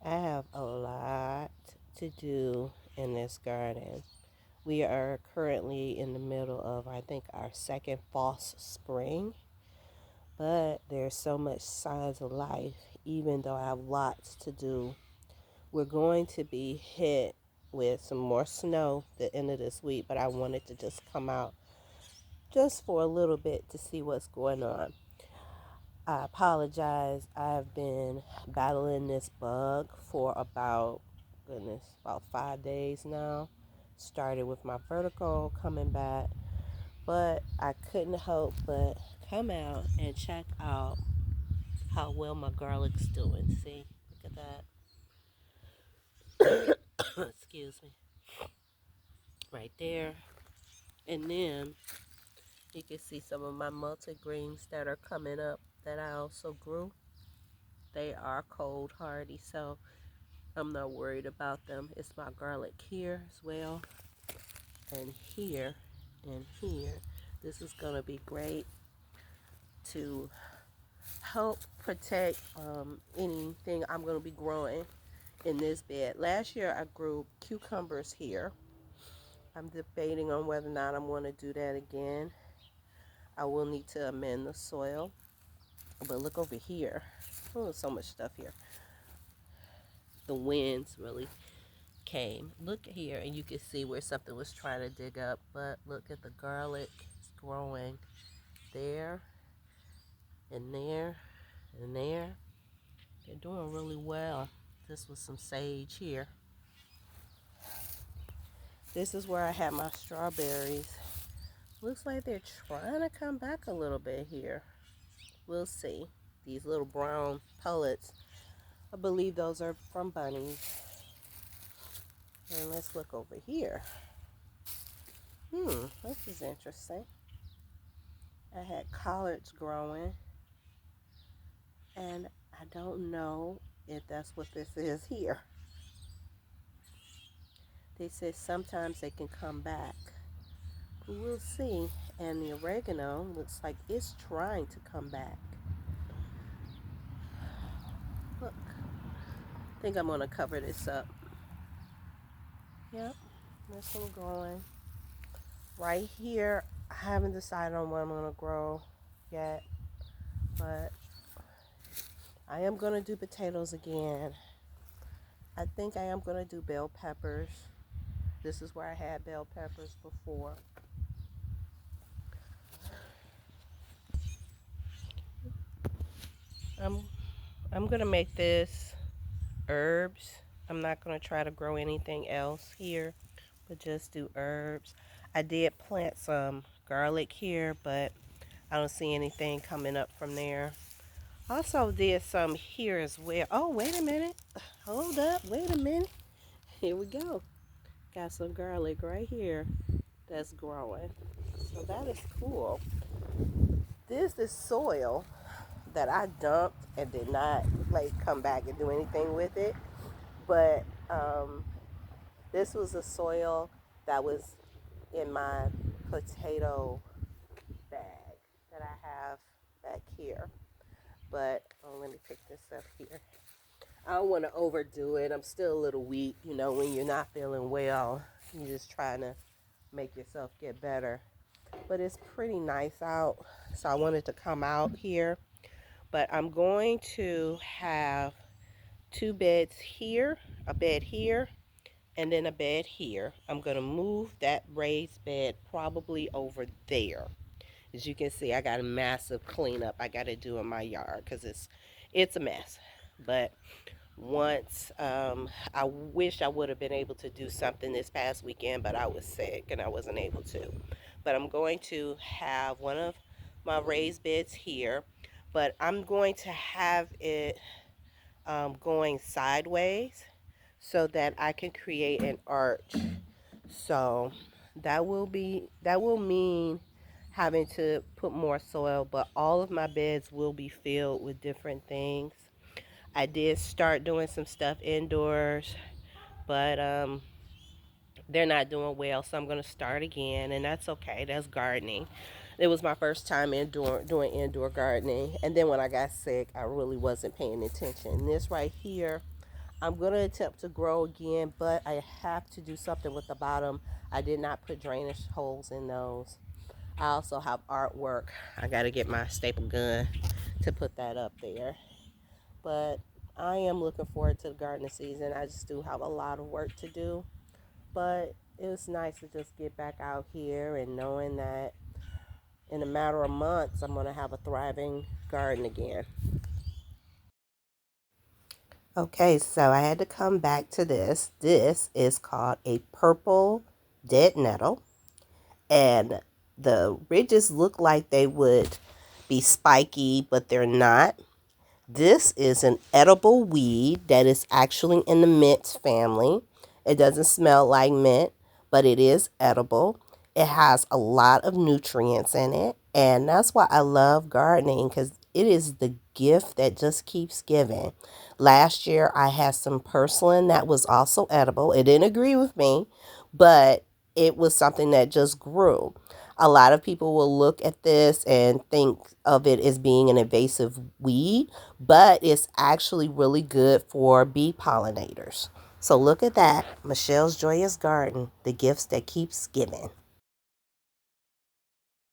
I have a lot to do in this garden. We are currently in the middle of, I think, our second false spring, but there's so much signs of life, even though I have lots to do. We're going to be hit with some more snow the end of this week, but I wanted to just come out just for a little bit to see what's going on. I apologize. I've been battling this bug for about 5 days now. Started with my vertical coming back, but I couldn't help but come out and check out how well my garlic's doing. See, look at that. Excuse me. Right there. And then you can see some of my multigreens that are coming up that I also grew. They are cold hardy, so I'm not worried about them. It's my garlic here as well, and here, and here. This is going to be great to help protect anything I'm going to be growing in this bed. Last year I grew cucumbers here. I'm debating on whether or not I'm going to do that again. I will need to amend the soil. But look over here. Oh, so much stuff here. The winds really came. Look here, and you can see where something was trying to dig up. But look at the garlic. It's growing there and there and there. They're doing really well. This was some sage here. This is where I had my strawberries. Looks like they're trying to come back a little bit here. We'll see. These little brown pellets, I believe those are from bunnies. And let's look over here. This is interesting. I had collards growing, and I don't know if that's what this is here. They said sometimes they can come back. We'll see. And the oregano looks like it's trying to come back. Look. I think I'm going to cover this up. Yep. There's some growing. Right here, I haven't decided on what I'm going to grow yet. But I am going to do potatoes again. I think I am going to do bell peppers. This is where I had bell peppers before. I'm going to make this herbs. I'm not going to try to grow anything else here, but just do herbs. I did plant some garlic here, but I don't see anything coming up from there. Also did some here as well. Oh, wait a minute. Hold up. Wait a minute. Here we go. Got some garlic right here that's growing. So that is cool. This is soil that I dumped and did not come back and do anything with it. But this was a soil that was in my potato bag that I have back here. But let me pick this up here. I don't want to overdo it. I'm still a little weak. You know, when you're not feeling well, you're just trying to make yourself get better. But it's pretty nice out. So I wanted to come out here. But I'm going to have two beds here, a bed here, and then a bed here. I'm going to move that raised bed probably over there. As you can see, I got a massive cleanup I got to do in my yard because it's a mess. But once I wish I would have been able to do something this past weekend, but I was sick and I wasn't able to. But I'm going to have one of my raised beds here, but I'm going to have it going sideways so that I can create an arch. So that will mean having to put more soil, but all of my beds will be filled with different things. I did start doing some stuff indoors, but they're not doing well, so I'm going to start again, and that's okay. That's gardening. It was my first time doing indoor gardening, and then when I got sick, I really wasn't paying attention. This right here, I'm going to attempt to grow again, but I have to do something with the bottom. I did not put drainage holes in those. I also have artwork. I got to get my staple gun to put that up there. But I am looking forward to the gardening season. I just do have a lot of work to do. But it was nice to just get back out here and knowing that in a matter of months, I'm going to have a thriving garden again. Okay, so I had to come back to this. This is called a purple dead nettle, and the ridges look like they would be spiky, but they're not. This is an edible weed that is actually in the mint family. It doesn't smell like mint, but it is edible. It has a lot of nutrients in it, and that's why I love gardening, because it is the gift that just keeps giving. Last year, I had some purslane that was also edible. It didn't agree with me, but it was something that just grew. A lot of people will look at this and think of it as being an invasive weed, but it's actually really good for bee pollinators. So look at that, Michelle's Joyous Garden, the gifts that keeps giving.